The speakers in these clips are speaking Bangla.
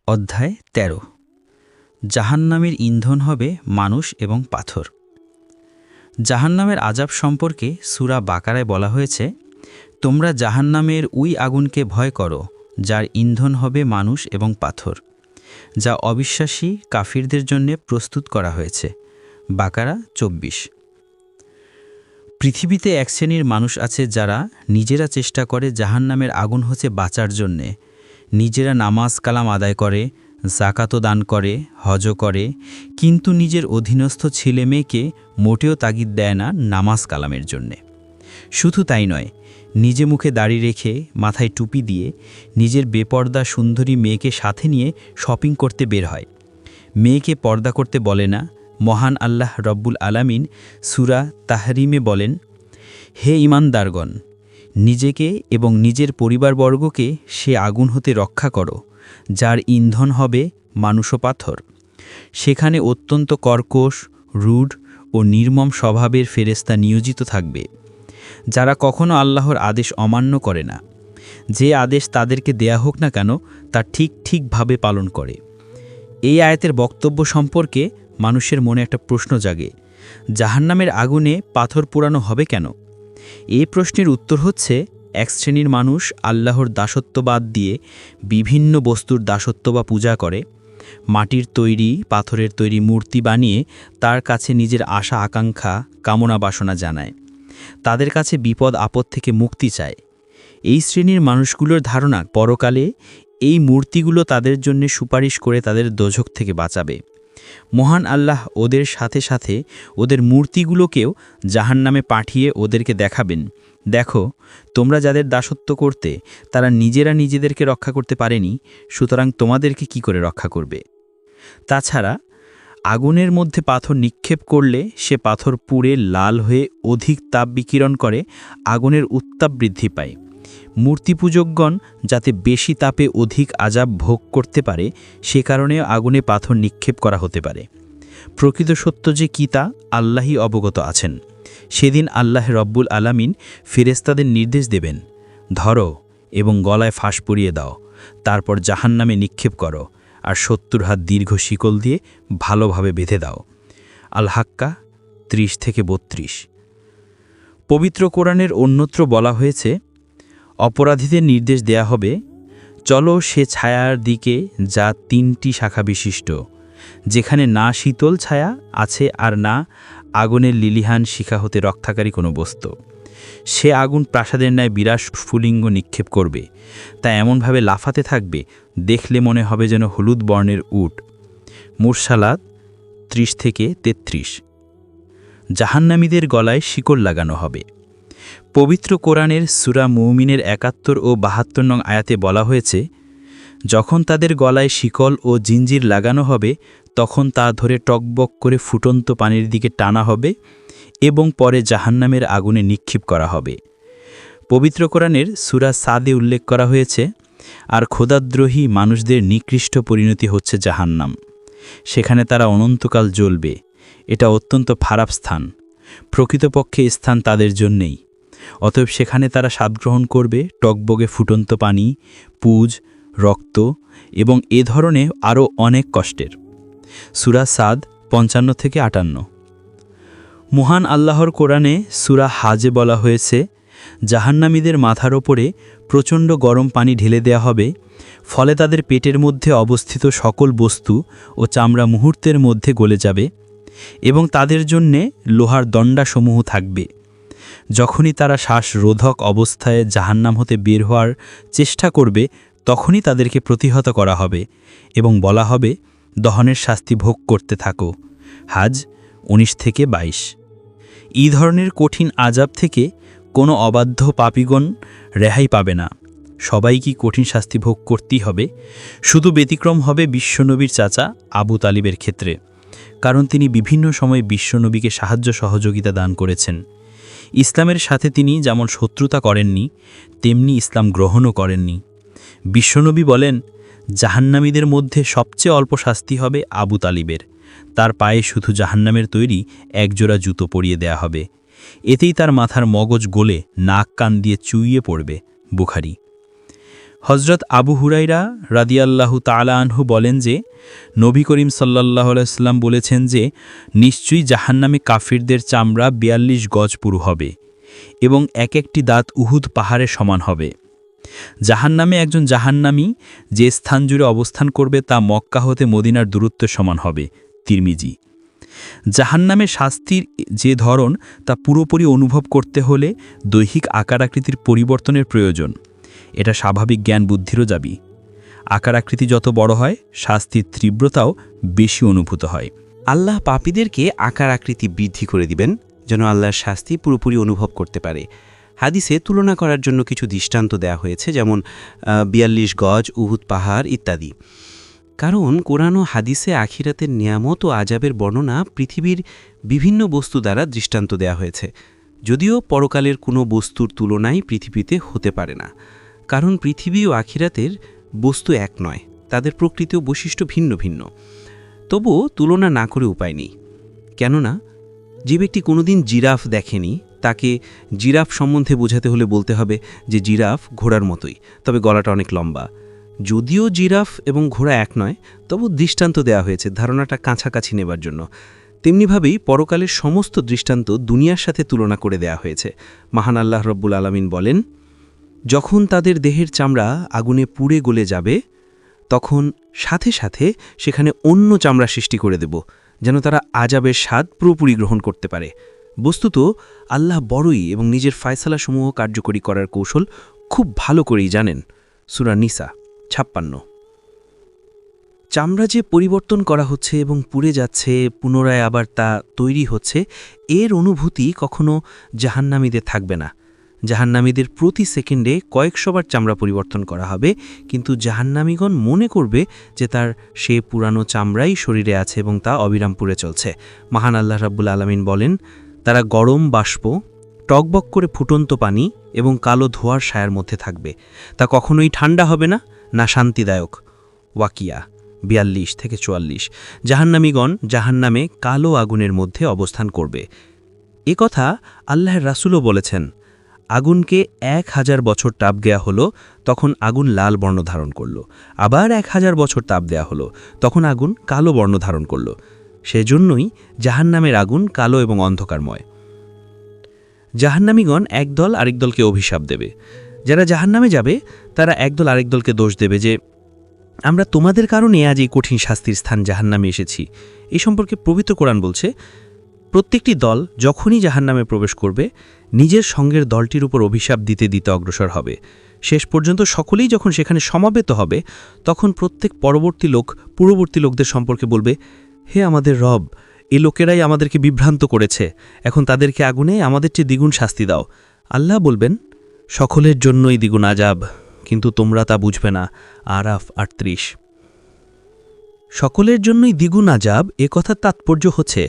অধ্যায় ১৩ জাহান্নামের ইন্ধন হবে মানুষ এবং পাথর। জাহান্নামের আযাব সম্পর্কে সূরা বাকারায় বলা হয়েছে, তোমরা জাহান্নামের ওই আগুনকে ভয় করো যার ইন্ধন হবে মানুষ এবং পাথর, যা অবিশ্বাসী কাফিরদের জন্য প্রস্তুত করা হয়েছে। বাকারা ২৪। পৃথিবীতে এক শ্রেণীর মানুষ আছে যারা নিজেরা চেষ্টা করে জাহান্নামের আগুন হতে বাঁচার জন্যে। নিজেরা নামাজ কালাম আদায় করে, জাকাতও দান করে, হজও করে, কিন্তু নিজের অধীনস্থ ছেলে মেয়েকে মোটেও তাগিদ দেয় না নামাজ কালামের জন্যে। শুধু তাই নয়, নিজে মুখে দাড়ি রেখে মাথায় টুপি দিয়ে নিজের বেপর্দা সুন্দরী মেয়েকে সাথে নিয়ে শপিং করতে বের হয়। মেয়েকে পর্দা করতে বলে না। মহান আল্লাহ রব্বুল আলামিন সূরা তাহরিমে বলেন, হে ঈমানদারগণ, নিজেকে এবং নিজের পরিবারবর্গকে সে আগুন হতে রক্ষা করো যার ইন্ধন হবে মানুষ ও পাথর। সেখানে অত্যন্ত কর্কশ, রুড ও নির্মম স্বভাবের ফেরেশতা নিয়োজিত থাকবে, যারা কখনো আল্লাহর আদেশ অমান্য করে না। যে আদেশ তাদেরকে দেয়া হোক না কেন তা ঠিকভাবে পালন করে। এই আয়াতের বক্তব্য সম্পর্কে মানুষের মনে একটা প্রশ্ন জাগে, জাহান্নামের আগুনে পাথর পোড়ানো হবে কেন? এই প্রশ্নের উত্তর হচ্ছে, এক শ্রেণীর মানুষ আল্লাহর দাসত্ববাদ দিয়ে বিভিন্ন বস্তুর দাসত্ব বা পূজা করে। মাটির তৈরি, পাথরের তৈরি মূর্তি বানিয়ে তার কাছে নিজের আশা আকাঙ্ক্ষা, কামনা বাসনা জানায়। তাদের কাছে বিপদ আপদ থেকে মুক্তি চায়। এই শ্রেণীর মানুষগুলোর ধারণা, পরকালে এই মূর্তিগুলো তাদের জন্য সুপারিশ করে তাদের দোজখ থেকে বাঁচাবে। মহান আল্লাহ ওদের সাথে সাথে ওদের মূর্তিগুলোকেও জাহান্নামে পাঠিয়ে ওদেরকে দেখাবেন, দেখো, তোমরা যাদের দাসত্ব করতে তারা নিজেরা নিজেদেরকে রক্ষা করতে পারেনি, সুতরাং তোমাদেরকে কি করে রক্ষা করবে? তাছাড়া আগুনের মধ্যে পাথর নিক্ষেপ করলে সে পাথর পুড়ে লাল হয়ে অধিক তাপ বিকিরণ করে, আগুনের উত্তাপ বৃদ্ধি পায়। মূর্তিপূজকগণ যাতে বেশি তাপে অধিক আযাব ভোগ করতে পারে, সে কারণে আগুনে পাথর নিক্ষেপ করা হতে পারে। প্রকৃত সত্য যে কি তা আল্লাহই অবগত আছেন। সেদিন আল্লাহ রব্বুল আলামিন ফেরেশতাদের নির্দেশ দেবেন, ধরো এবং গলায় ফাঁস পরিয়ে দাও, তারপর জাহান্নামে নিক্ষেপ করো, আর ৭০ হাত দীর্ঘ শিকল দিয়ে ভালোভাবে বেঁধে দাও। আল হাক্কা ৩০-৩২। পবিত্র কোরআনের অন্যত্র বলা হয়েছে, অপরাধীদের নির্দেশ দেয়া হবে, চলো সে ছায়ার দিকে যা ৩টি শাখা বিশিষ্ট, যেখানে না শীতল ছায়া আছে আর না আগুনের লিলিহান শিখা হতে রক্ষাকারী কোনো বস্তু। সে আগুন প্রাসাদের ন্যায় বিরাট স্ফুলিঙ্গ নিক্ষেপ করবে, তা এমনভাবে লাফাতে থাকবে, দেখলে মনে হবে যেন হলুদ বর্ণের উট। মুরসালাত ৩০-৩৩। জাহান্নামীদের গলায় শিকল লাগানো হবে। পবিত্র কোরআনের সূরা মুমিনের ৭১ ও ৭২ নং আয়াতে বলা হয়েছে, যখন তাদের গলায় শিকল ও জিঞ্জির লাগানো হবে, তখন তা ধরে টকবক করে ফুটন্ত পানির দিকে টানা হবে এবং পরে জাহান্নামের আগুনে নিক্ষেপ করা হবে। পবিত্র কোরআনের সূরা সাদে উল্লেখ করা হয়েছে, আর খোদাদ্রোহী মানুষদের নিকৃষ্ট পরিণতি হচ্ছে জাহান্নাম। সেখানে তারা অনন্তকাল জ্বলবে। এটা অত্যন্ত খারাপ স্থান। প্রকৃতপক্ষে স্থান তাদের জন্যেই। অতএব সেখানে তারা স্বাদগ্রহণ করবে টকবগে ফুটন্ত পানি, পুজ, রক্ত এবং এ ধরনের আরও অনেক কষ্টের। সূরা সাদ ৫৫-৫৮। মহান আল্লাহর কোরআনে সূরা হাজে বলা হয়েছে, জাহান্নামীদের মাথার ওপরে প্রচণ্ড গরম পানি ঢেলে দেয়া হবে, ফলে তাদের পেটের মধ্যে অবস্থিত সকল বস্তু ও চামড়া মুহূর্তের মধ্যে গলে যাবে এবং তাদের জন্যে লোহার দণ্ডাসমূহ থাকবে। যখনই তারা শ্বাসরোধক অবস্থায় জাহান্নাম হতে বের হওয়ার চেষ্টা করবে, তখনই তাদেরকে প্রতিহত করা হবে এবং বলা হবে, দহনের শাস্তি ভোগ করতে থাকো। হাজ ১৯-২২। এই ধরনের কঠিন আযাব থেকে কোনো অবাধ্য পাপীগণ রেহাই পাবে না। সবাইকে কঠিন শাস্তি ভোগ করতেই হবে। শুধু ব্যতিক্রম হবে বিশ্বনবীর চাচা আবু তালিবের ক্ষেত্রে, কারণ তিনি বিভিন্ন সময় বিশ্বনবীকে সাহায্য সহযোগিতা দান করেছেন। ইসলামের সাথে তিনি যেমন শত্রুতা করেননি, তেমনি ইসলাম গ্রহণও করেননি। বিশ্বনবী বলেন, জাহান্নামীদের মধ্যে সবচেয়ে অল্প শাস্তি হবে আবু তালিবের। তার পায়ে শুধু জাহান্নামের তৈরি একজোড়া জুতো পরিয়ে দেয়া হবে। এতেই তার মাথার মগজ গলে নাক কান দিয়ে চুইয়ে পড়বে। বুখারী। হজরত আবু হুরাইরা রাদিয়াল্লাহু তাআলা আনহু বলেন যে নবী করিম সাল্লাল্লাহু আলাইহি ওয়াসাল্লাম বলেছেন যে নিশ্চয়ই জাহান্নামে কাফিরদের চামড়া ৪২ গজ পুরু হবে এবং এক একটি দাঁত উহুদ পাহাড়ের সমান হবে। জাহান্নামে একজন জাহান্নামী যে স্থান জুড়ে অবস্থান করবে তা মক্কা হতে মদিনার দূরত্বের সমান হবে। তিরমিজি। জাহান্নামের শাস্তির যে ধরন তা পুরোপুরি অনুভব করতে হলে দৈহিক আকার আকৃতির পরিবর্তনের প্রয়োজন। এটা স্বাভাবিক জ্ঞান বুদ্ধিরও দাবি। আকার আকৃতি যত বড় হয় শাস্তির তীব্রতাও বেশি অনুভূত হয়। আল্লাহ পাপীদেরকে আকার আকৃতি বৃদ্ধি করে দিবেন যেন আল্লাহর শাস্তি পুরোপুরি অনুভব করতে পারে। হাদিসে তুলনা করার জন্য কিছু দৃষ্টান্ত দেওয়া হয়েছে, যেমন ৪২ গজ, উহুদ পাহাড় ইত্যাদি। কারণ কোরআন ও হাদিসে আখিরাতের নিয়ামত ও আজাবের বর্ণনা পৃথিবীর বিভিন্ন বস্তু দ্বারা দৃষ্টান্ত দেওয়া হয়েছে, যদিও পরকালের কোনো বস্তুর তুলনাই পৃথিবীতে হতে পারে না। কারণ পৃথিবী ও আখিরাতের বস্তু এক নয়, তাদের প্রকৃতি ও বৈশিষ্ট্য ভিন্ন ভিন্ন। তবুও তুলনা না করে উপায় নেই। কেননা যে ব্যক্তি কোনোদিন জিরাফ দেখেনি তাকে জিরাফ সম্বন্ধে বোঝাতে হলে বলতে হবে যে জিরাফ ঘোড়ার মতোই, তবে গলাটা অনেক লম্বা। যদিও জিরাফ এবং ঘোড়া এক নয়, তবু দৃষ্টান্ত দেওয়া হয়েছে ধারণাটা কাছাকাছি নেবার জন্য। তেমনিভাবেই পরকালের সমস্ত দৃষ্টান্ত দুনিয়ার সাথে তুলনা করে দেয়া হয়েছে। মহান আল্লাহ রব্বুল আলামিন বলেন, যখন তাদের দেহের চামড়া আগুনে পুড়ে গলে যাবে তখন সাথে সাথে সেখানে অন্য চামড়া সৃষ্টি করে দেব, যেন তারা আজাবের স্বাদ পুরোপুরি গ্রহণ করতে পারে। বস্তুত আল্লাহ বড়ই এবং নিজের ফায়সালাসমূহ কার্যকরী করার কৌশল খুব ভালো করেই জানেন। সূরা নিসা ৫৬। চামড়া যে পরিবর্তন করা হচ্ছে এবং পুড়ে যাচ্ছে, পুনরায় আবার তা তৈরি হচ্ছে, এর অনুভূতি কখনো জাহান্নামীদের থাকবে না। জাহান্নামীদের প্রতি সেকেন্ডে কয়েকশবার চামড়া পরিবর্তন করা হবে, কিন্তু জাহান্নামীগণ মনে করবে যে তার সে পুরানো চামড়াই শরীরে আছে এবং তা অবিরাম পুড়ে চলছে। মহান আল্লাহ রাব্বুল আলামিন বলেন, তারা গরম বাষ্প, টকবক করে ফুটন্ত পানি এবং কালো ধোঁয়ার ছায়ার মধ্যে থাকবে। তা কখনোই ঠান্ডা হবে না, না শান্তিদায়ক। ওয়াকিয়া ৪২-৪৪। জাহান্নামীগণ জাহান্নামে কালো আগুনের মধ্যে অবস্থান করবে। এ কথা আল্লাহর রাসূলও বলেছেন। আগুনকে ১০০০ বছর তাপ দেয়া হলো, তখন আগুন লাল বর্ণ ধারণ করল। আবার ১০০০ বছর তাপ দেয়া হলো, তখন আগুন কালো বর্ণ ধারণ করল। সেজন্যই জাহান্নামের আগুন কালো এবং অন্ধকারময়। জাহান্নামীগণ একদল আরেক দলকে অভিশাপ দেবে। যারা জাহান্নামে যাবে তারা একদল আরেক দলকে দোষ দেবে যে আমরা তোমাদের কারণে আজ এই কঠিন শাস্তির স্থান জাহান্নামে এসেছি। এই সম্পর্কে পবিত্র কোরআন বলছে, প্রত্যেকটি দল যখনই জাহান্নামে প্রবেশ করবে নিজের সঙ্গের দলটির উপর অভিশাপ দিতে দিতে অগ্রসর হবে। শেষ পর্যন্ত সকলেই যখন সেখানে সমাবেত হবে তখন প্রত্যেক পূর্ববর্তী লোকদের সম্পর্কে বলবে, হে আমাদের রব, এই লোকেরাই আমাদেরকে বিভ্রান্ত করেছে, এখন তাদেরকে আগুনে আমাদের চেয়ে দ্বিগুণ শাস্তি দাও। আল্লাহ বলবেন, সকলের জন্যই দ্বিগুণ আযাব, কিন্তু তোমরা তা বুঝবে না। আরাফ ৩৮। সকলের জন্যই দ্বিগুণ আযাব, এ কথার তাৎপর্য হচ্ছে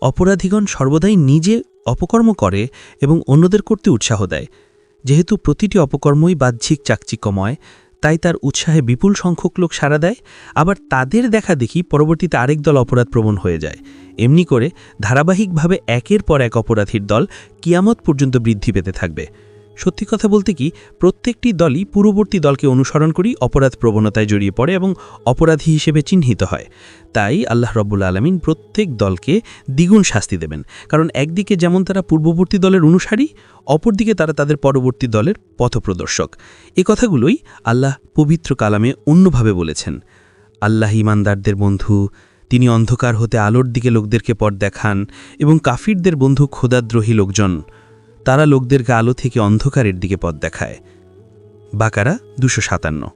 অপরাধীগণ সর্বদাই নিজে অপকর্ম করে এবং অন্যদের করতে উৎসাহ দেয়। যেহেতু প্রতিটি অপকর্মই বাহ্যিক চাকচিক্যময়, তাই তার উৎসাহে বিপুল সংখ্যক লোক সাড়া দেয়। আবার তাদের দেখা দেখি পরবর্তীতে আরেক দল অপরাধপ্রবণ হয়ে যায়। এমনি করে ধারাবাহিকভাবে একের পর এক অপরাধীর দল কিয়ামত পর্যন্ত বৃদ্ধি পেতে থাকবে। সত্যি কথা বলতে কি, প্রত্যেকটি দলই পূর্ববর্তী দলকে অনুসরণ করেই অপরাধ প্রবণতায় জড়িয়ে পড়ে এবং অপরাধী হিসেবে চিহ্নিত হয়। তাই আল্লাহ রাব্বুল আলামিন প্রত্যেক দলকে দ্বিগুণ শাস্তি দেবেন, কারণ একদিকে যেমন তারা পূর্ববর্তী দলের অনুসারী, অপরদিকে তারা তাদের পরবর্তী দলের পথপ্রদর্শক। এ কথাগুলোই আল্লাহ পবিত্র কালামে অন্যভাবে বলেছেন। আল্লাহ ঈমানদারদের বন্ধু, তিনি অন্ধকার হতে আলোর দিকে লোকদেরকে পথ দেখান, এবং কাফিরদের বন্ধু খোদাদ্রোহী লোকজন, তারা লোকদেরকে আলো থেকে অন্ধকারের দিকে পথ দেখায়। বাকারা ২৫৭।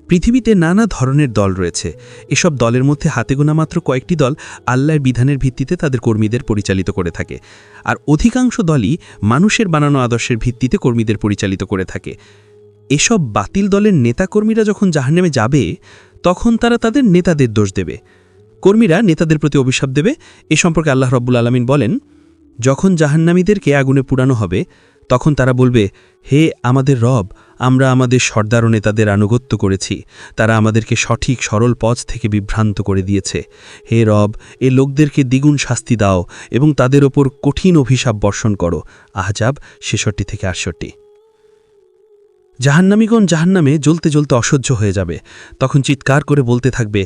পৃথিবীতে নানা ধরনের দল রয়েছে। এসব দলের মধ্যে হাতে গোনা মাত্র কয়েকটি দল আল্লাহর বিধানের ভিত্তিতে তাদের কর্মীদের পরিচালিত করে থাকে, আর অধিকাংশ দলই মানুষের বানানো আদর্শের ভিত্তিতে কর্মীদের পরিচালিত করে থাকে। এসব বাতিল দলের নেতাকর্মীরা যখন জাহান্নামে যাবে তখন তারা তাদের নেতাদের দোষ দেবে। কর্মীরা নেতাদের প্রতি অভিশাপ দেবে। এ সম্পর্কে আল্লাহ রাব্বুল আলামিন বলেন, যখন জাহান্নামীদেরকে আগুনে পুড়ানো হবে তখন তারা বলবে, হে আমাদের রব, আমরা আমাদের সর্দার ও নেতাদের আনুগত্য করেছি, তারা আমাদেরকে সঠিক সরল পথ থেকে বিভ্রান্ত করে দিয়েছে। হে রব, এ লোকদেরকে দ্বিগুণ শাস্তি দাও এবং তাদের ওপর কঠিন অভিশাপ বর্ষণ করো। আহজাব ৬৬-৬৮। জাহান্নামীগণ জাহান্নামে জ্বলতে জ্বলতে অসহ্য হয়ে যাবে, তখন চিৎকার করে বলতে থাকবে,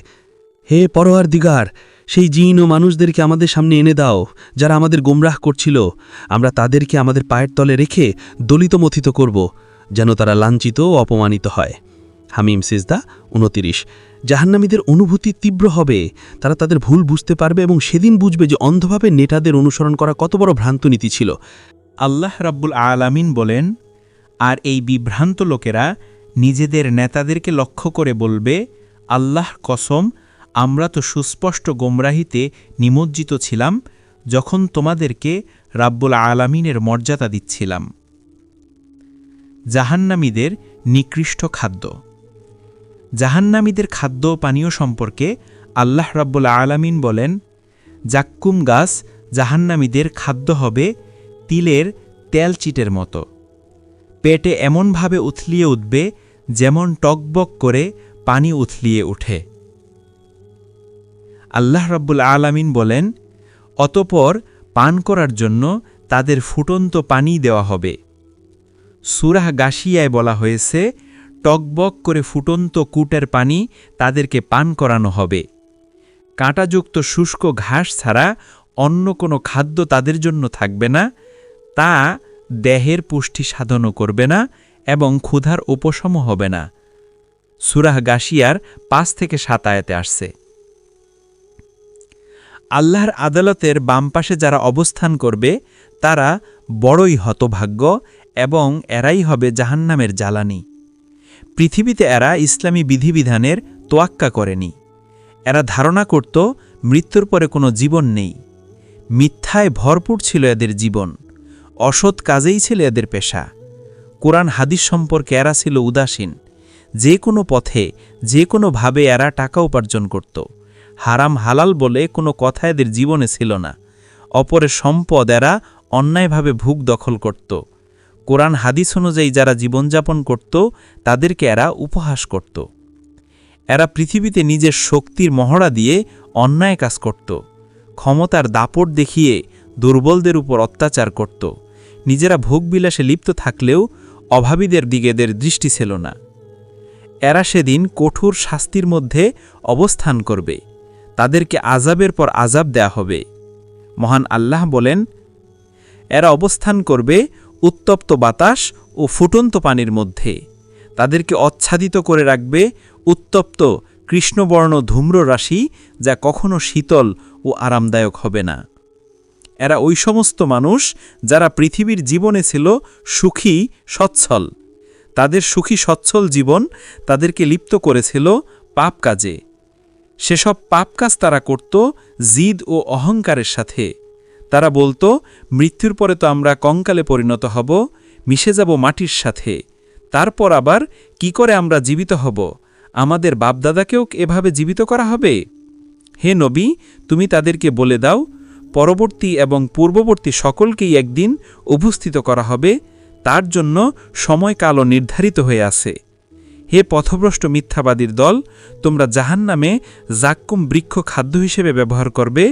হে পরওয়ারদিগার, সেই জিন ও মানুষদেরকে আমাদের সামনে এনে দাও যারা আমাদের গোমরাহ করছিল, আমরা তাদেরকে আমাদের পায়ের তলে রেখে দলিতমথিত করব, যেন তারা লাঞ্ছিত ও অপমানিত হয়। হামিম সিজদা 29। জাহান্নামীদের অনুভূতি তীব্র হবে, তারা তাদের ভুল বুঝতে পারবে এবং সেদিন বুঝবে যে অন্ধভাবে নেতাদের অনুসরণ করা কত বড় ভ্রান্ত নীতি ছিল। আল্লাহ রাব্বুল আলামিন বলেন, আর এই বিভ্রান্ত লোকেরা নিজেদের নেতাদেরকে লক্ষ্য করে বলবে, আল্লাহর কসম, আমরা তো সুস্পষ্ট গোমরাহিতে নিমজ্জিত ছিলাম যখন তোমাদেরকে রাব্বুল আলামিনের মর্যাদা দিচ্ছিলাম। জাহান্নামীদের নিকৃষ্ট খাদ্য। জাহান্নামীদের খাদ্য পানীয় সম্পর্কে আল্লাহ রাব্বুল আলামিন বলেন, জাক্কুম গাছ জাহান্নামীদের খাদ্য হবে তিলের তেলচিটের মতো, পেটে এমনভাবে উথলিয়ে উঠবে যেমন টকবক করে পানি উথলিয়ে ওঠে। আল্লাহ রাব্বুল আলামিন বলেন, অতঃপর পান করার জন্য তাদের ফুটন্ত পানি দেওয়া হবে। সূরা গাশিয়ায় বলা হয়েছে, টকবক করে ফুটন্ত কুটের পানি তাদেরকে পান করানো হবে। কাঁটাযুক্ত শুষ্ক ঘাস ছাড়া অন্য কোনো খাদ্য তাদের জন্য থাকবে না, তা দেহের পুষ্টি সাধনও করবে না এবং ক্ষুধার উপশমও হবে না। সূরা গাশিয়ার 5 থেকে 7 আয়াতে আসছে। আল্লাহর আদালতের বাম পাশে যারা অবস্থান করবে তারা বড়ই হতভাগ্য এবং এরাই হবে জাহান্নামের জ্বালানি। পৃথিবীতে এরা ইসলামী বিধিবিধানের তোয়াক্কা করেনি। এরা ধারণা করত মৃত্যুর পরে কোনো জীবন নেই। মিথ্যায় ভরপুর ছিল এদের জীবন, অসৎ কাজেই ছিল এদের পেশা। কোরআন হাদিস সম্পর্কে এরা ছিল উদাসীন। যে কোনো পথে যে কোনোভাবে এরা টাকা উপার্জন করত। হারাম হালাল বলে কোনো কথা এদের জীবনে ছিল না। অপরের সম্পদ এরা অন্যায়ভাবে ভুগ দখল করত। কোরআন হাদিস অনুযায়ী যারা জীবনযাপন করত তাদেরকে এরা উপহাস করত। এরা পৃথিবীতে নিজের শক্তির মহড়া দিয়ে অন্যায় কাজ করত। ক্ষমতার দাপট দেখিয়ে দুর্বলদের উপর অত্যাচার করত। নিজেরা ভোগবিলাসে লিপ্ত থাকলেও অভাবীদের দিকে এদের দৃষ্টি ছিল না। এরা সেদিন কঠোর শাস্তির মধ্যে অবস্থান করবে। তাদেরকে আযাবের পর আযাব দেয়া হবে। মহান আল্লাহ বলেন, এরা অবস্থান করবে উত্তপ্ত বাতাস ও ফুটন্ত পানির মধ্যে। তাদেরকে আচ্ছাদিত করে রাখবে উত্তপ্ত কৃষ্ণবর্ণ ধূম্র রাশি, যা কখনো শীতল ও আরামদায়ক হবে না। এরা ওই সমস্ত মানুষ যারা পৃথিবীর জীবনে ছিল সুখী সচ্ছল। তাদের সুখী সচ্ছল জীবন তাদেরকে লিপ্ত করেছিল পাপ কাজে। সেসব পাপ কাজ তারা করত জিদ ও অহংকারের সাথে। তারা বলতো, মৃত্যুর পরে তো আমরা কঙ্কালে পরিণত হব, মিশে যাব মাটির সাথে। তারপর আবার কি করে আমরা জীবিত হব? আমাদের বাপদাদাকেও এভাবে জীবিত করা হবে? হে নবী, তুমি তাদেরকে বলে দাও, পরবর্তী এবং পূর্ববর্তী সকলকেই একদিন উপস্থিত করা হবে। তার জন্য সময়কালও নির্ধারিত হয়ে আছে। হে পথভ্রষ্ট মিথ্যাবাদীর দল, তোমরা জাহান্নামে জাক্কুম বৃক্ষ খাদ্য হিসেবে ব্যবহার করবে,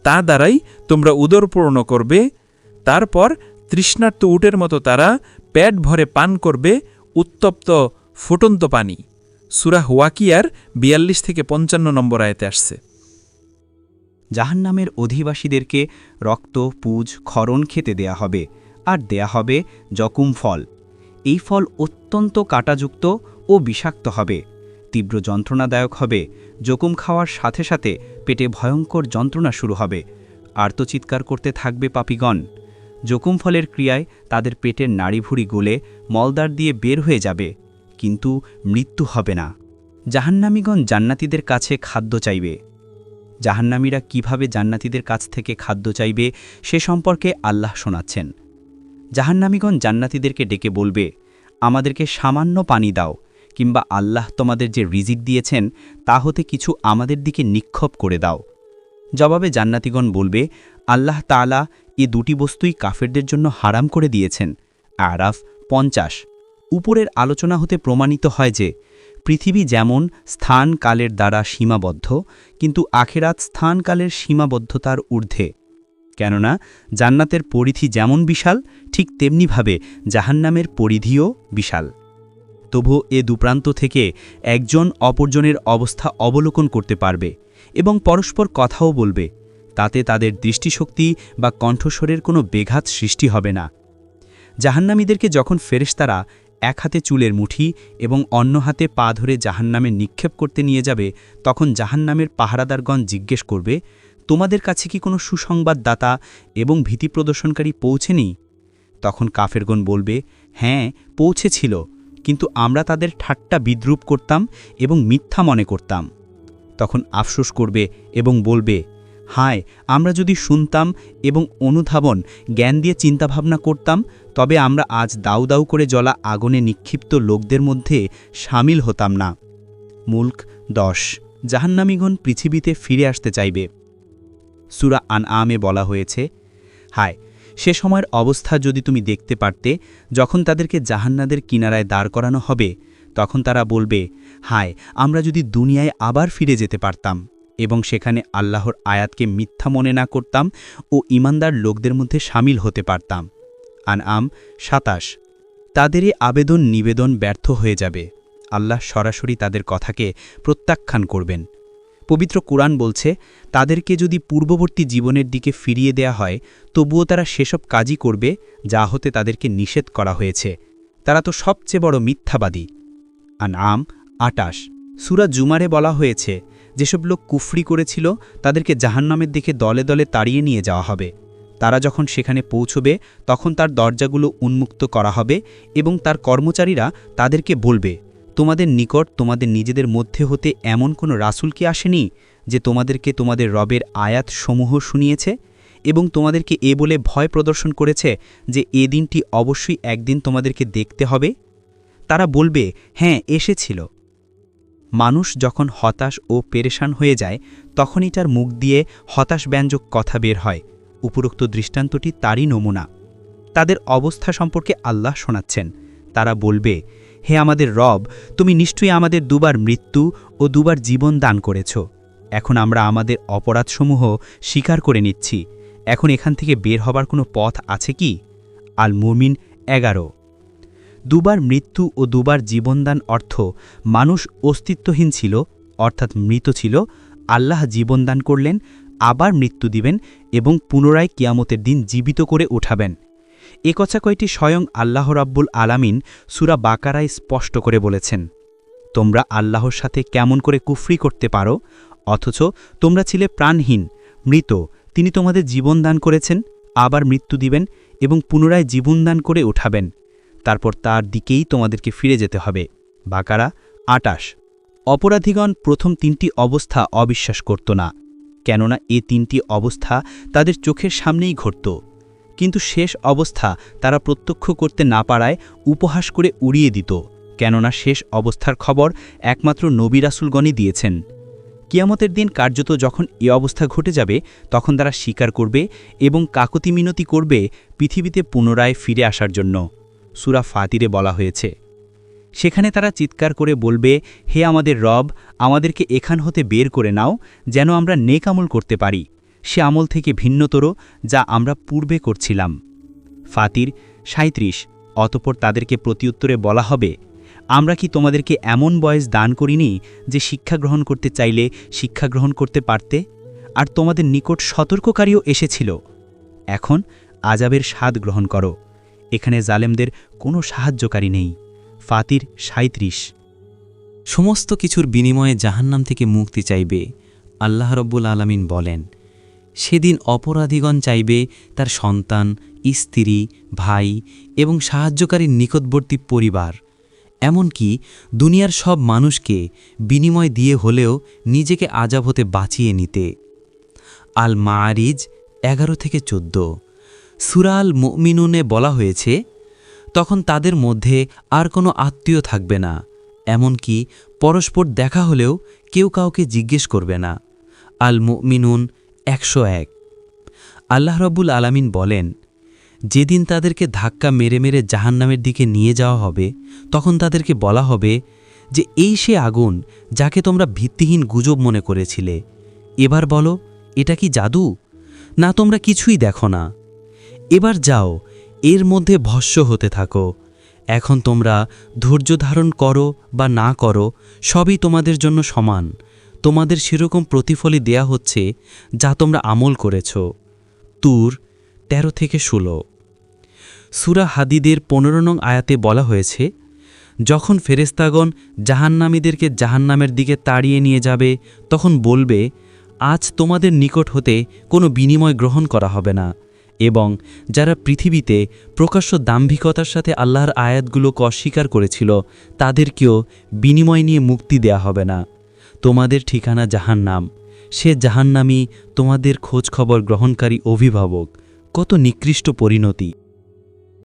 তা দ্বারাই তোমরা উদরপূর্ণ করবে। তারপর তৃষ্ণার্ত উটের মতো তারা পেট ভরে পান করবে উত্তপ্ত ফুটন্ত পানি। সূরা ওয়াকিয়ার 42 থেকে 55 নম্বর আয়াতে আসছে। জাহান্নামের অধিবাসীদেরকে রক্ত, পুজ, ক্ষরণ খেতে দেয়া হবে, আর দেয়া হবে জকুম ফল। এই ফল অত্যন্ত কাঁটাযুক্ত ও বিষাক্ত হবে, তীব্র যন্ত্রণাদায়ক হবে। জকুম খাওয়ার সাথে সাথে পেটে ভয়ঙ্কর যন্ত্রণা শুরু হবে। আর্তচিৎকার করতে থাকবে পাপীগণ। জকুম ফলের ক্রিয়ায় তাদের পেটের নাড়িভুড়ি গলে মলদ্বার দিয়ে বের হয়ে যাবে, কিন্তু মৃত্যু হবে না। জাহান্নামীগণ জান্নাতীদের কাছে খাদ্য চাইবে। জাহান্নামীরা কিভাবে জান্নাতীদের কাছ থেকে খাদ্য চাইবে সে সম্পর্কে আল্লাহ শোনাচ্ছেন। জাহান্নামীগণ জান্নাতীদেরকে ডেকে বলবে, আমাদেরকে সামান্য পানি দাও, কিংবা আল্লাহ তোমাদের যে রিজিক দিয়েছেন তা হতে কিছু আমাদের দিকে নিক্ষেপ করে দাও। জবাবে জান্নাতীগণ বলবে, আল্লাহ তাআলা এ দুটি বস্তুই কাফেরদের জন্য হারাম করে দিয়েছেন। আরাফ 50। উপরের আলোচনা হতে প্রমাণিত হয় যে পৃথিবী যেমন স্থান কালের দ্বারা সীমাবদ্ধ, কিন্তু আখিরাত স্থানকালের সীমাবদ্ধতার ঊর্ধ্বে। কেননা জান্নাতের পরিধি যেমন বিশাল, ঠিক তেমনিভাবে জাহান্নামের পরিধিও বিশাল। তবুও এ দুপ্রান্ত থেকে একজন অপরজনের অবস্থা অবলোকন করতে পারবে এবং পরস্পর কথাও বলবে, তাতে তাদের দৃষ্টিশক্তি বা কণ্ঠস্বরের কোনো বেঘাত সৃষ্টি হবে না। জাহান্নামীদেরকে যখন ফেরেশতারা এক হাতে চুলের মুঠি এবং অন্য হাতে পা ধরে জাহান্নামে নিক্ষেপ করতে নিয়ে যাবে, তখন জাহান্নামের পাহারাদারগণ জিজ্ঞেস করবে, তোমাদের কাছে কি কোনো সুসংবাদদাতা এবং ভীতি প্রদর্শনকারী পৌঁছেনি? তখন কাফেরগণ বলবে, হ্যাঁ পৌঁছেছিল, কিন্তু আমরা তাদের ঠাট্টা বিদ্রূপ করতাম এবং মিথ্যা মনে করতাম। তখন আফসোস করবে এবং বলবে, হায়, আমরা যদি শুনতাম এবং অনুধাবন জ্ঞান দিয়ে চিন্তাভাবনা করতাম, তবে আমরা আজ দাউ দাউ করে জ্বলা আগুনে নিক্ষিপ্ত লোকদের মধ্যে সামিল হতাম না। মুলক 10। জাহান্নামীগণ পৃথিবীতে ফিরে আসতে চাইবে। সূরা আনআমে বলা হয়েছে, হায়, সে সময়ের অবস্থা যদি তুমি দেখতে পারতে, যখন তাদেরকে জাহান্নাদের কিনারায় দাঁড় করানো হবে, তখন তারা বলবে, হায়, আমরা যদি দুনিয়ায় আবার ফিরে যেতে পারতাম এবং সেখানে আল্লাহর আয়াতকে মিথ্যা মনে না করতাম ও ঈমানদার লোকদের মধ্যে সামিল হতে পারতাম। আনআম 27। তাদেরই আবেদন নিবেদন ব্যর্থ হয়ে যাবে। আল্লাহ সরাসরি তাদের কথাকে প্রত্যাখ্যান করবেন। পবিত্র কুরআন বলছে, তাদেরকে যদি পূর্ববর্তী জীবনের দিকে ফিরিয়ে দেয়া হয়, তবুও তারা সেসব কাজই করবে যা হতে তাদেরকে নিষেধ করা হয়েছে। তারা তো সবচেয়ে বড় মিথ্যাবাদী। আনআম 28। সূরা জুমারে বলা হয়েছে, যেসব লোক কুফরি করেছিল তাদেরকে জাহান্নামের দিকে দলে দলে তাড়িয়ে নিয়ে যাওয়া হবে। তারা যখন সেখানে পৌঁছবে, তখন তার দরজাগুলো উন্মুক্ত করা হবে এবং তার কর্মচারীরা তাদেরকে বলবে, তোমাদের নিকট তোমাদের নিজেদের মধ্যে হতে এমন কোনো রাসূল কি আসেনি যে তোমাদেরকে তোমাদের রবের আয়াত সমূহ শুনিয়েছে এবং তোমাদেরকে এ বলে ভয় প্রদর্শন করেছে যে এ দিনটি অবশ্যই একদিন তোমাদেরকে দেখতে হবে? তারা বলবে, হ্যাঁ এসেছিল। মানুষ যখন হতাশ ও পেরেশান হয়ে যায়, তখনই তার মুখ দিয়ে হতাশব্যঞ্জক কথা বের হয়। উপরোক্ত দৃষ্টান্তটি তারই নমুনা। তাদের অবস্থা সম্পর্কে আল্লাহ শোনাচ্ছেন। তারা বলবে, হে আমাদের রব, তুমি নিশ্চয়ই আমাদের দুবার মৃত্যু ও দুবার জীবন দান করেছ। এখন আমরা আমাদের অপরাধসমূহ স্বীকার করে নিচ্ছি। এখন এখান থেকে বের হবার কোনো পথ আছে কি? আল মুমিন 11। দুবার মৃত্যু ও দুবার জীবনদান অর্থ মানুষ অস্তিত্বহীন ছিল, অর্থাৎ মৃত ছিল, আল্লাহ জীবনদান করলেন, আবার মৃত্যু দিবেন এবং পুনরায় কিয়ামতের দিন জীবিত করে উঠাবেন। এ কথা কয়টি স্বয়ং আল্লাহ রাব্বুল আলামিন সূরা বাকারায় স্পষ্ট করে বলেছেন। তোমরা আল্লাহর সাথে কেমন করে কুফরি করতে পারো, অথচ তোমরা ছিলে প্রাণহীন, মৃত, তিনি তোমাদের জীবন দান করেছেন, আবার মৃত্যু দিবেন এবং পুনরায় জীবনদান করে উঠাবেন, তারপর তার দিকেই তোমাদেরকে ফিরে যেতে হবে। বাকারা 28। অপরাধীগণ প্রথম তিনটি অবস্থা অবিশ্বাস করত না, কেননা এ তিনটি অবস্থা তাদের চোখের সামনেই ঘটত। কিন্তু শেষ অবস্থা তারা প্রত্যক্ষ করতে না পারায় উপহাস করে উড়িয়ে দিত, কেননা শেষ অবস্থার খবর একমাত্র নবী রাসূলগণই দিয়েছেন। কিয়ামতের দিন কার্যত যখন এ অবস্থা ঘটে যাবে, তখন তারা স্বীকার করবে এবং কাকুতি মিনতি করবে পৃথিবীতে পুনরায় ফিরে আসার জন্য। সূরা ফাতিরে বলা হয়েছে, সেখানে তারা চিৎকার করে বলবে, হে আমাদের রব, আমাদেরকে এখান হতে বের করে নাও, যেন আমরা নেক আমল করতে পারি, সে আমল থেকে ভিন্নতর যা আমরা পূর্বে করছিলাম। ফাতির 37। অতঃপর তাদেরকে প্রত্যুত্তরে বলা হবে, আমরা কি তোমাদেরকে এমন বয়স দান করিনি যে শিক্ষা গ্রহণ করতে চাইলে শিক্ষা গ্রহণ করতে পারতে, আর তোমাদের নিকট সতর্ককারীও এসেছিল? এখন আযাবের স্বাদ গ্রহণ করো, এখানে জালেমদের কোনো সাহায্যকারী নেই। ফাতির 37। সমস্ত কিছুর বিনিময়ে জাহান্নাম থেকে মুক্তি চাইবে। আল্লাহ রব্বুল আলামিন বলেন, সেদিন অপরাধীগণ চাইবে তার সন্তান, স্ত্রী, ভাই এবং সাহায্যকারীর নিকটবর্তী পরিবার, এমনকি দুনিয়ার সব মানুষকে বিনিময় দিয়ে হলেও নিজেকে আযাব হতে বাঁচিয়ে নিতে। আল মাআরিজ 11-14। সূরা আল মুমিনুনে বলা হয়েছে, তখন তাদের মধ্যে আর কোনো আত্মীয় থাকবে না, এমনকি পরস্পর দেখা হলেও কেউ কাউকে জিজ্ঞেস করবে না। আল মুমিনুন 101। আল্লাহ রাব্বুল আলামিন বলেন, যেদিন তাদেরকে ধাক্কা মেরে মেরে জাহান্নামের দিকে নিয়ে যাওয়া হবে, তখন তাদেরকে বলা হবে যে এই সে আগুন যাকে তোমরা ভিত্তিহীন গুজব মনে করেছিলে। এবার বলো, এটা কি জাদু? না, তোমরা কিছুই দেখো না। এবার যাও, এর মধ্যে ভস্য হতে থাকো। এখন তোমরা ধৈর্য ধারণ করো বা না করো, সবই তোমাদের জন্য সমান। তোমাদের সেরকম প্রতিফলই দেয়া হচ্ছে যা তোমরা আমল করেছ। তুর 13-16। সূরা হাদিদের 15 নং আয়াতে বলা হয়েছে, যখন ফেরেশতাগণ জাহান্নামীদেরকে জাহান্নামের দিকে তাড়িয়ে নিয়ে যাবে, তখন বলবে, আজ তোমাদের নিকট হতে কোনো বিনিময় গ্রহণ করা হবে না, এবং যারা পৃথিবীতে প্রকাশ্য দাম্ভিকতার সাথে আল্লাহর আয়াতগুলোকে অস্বীকার করেছিল তাদেরকেও বিনিময় নিয়ে মুক্তি দেয়া হবে না। তোমাদের ঠিকানা জাহান্নাম, সে জাহান্নামই তোমাদের খোঁজখবর গ্রহণকারী অভিভাবক। কত নিকৃষ্ট পরিণতি!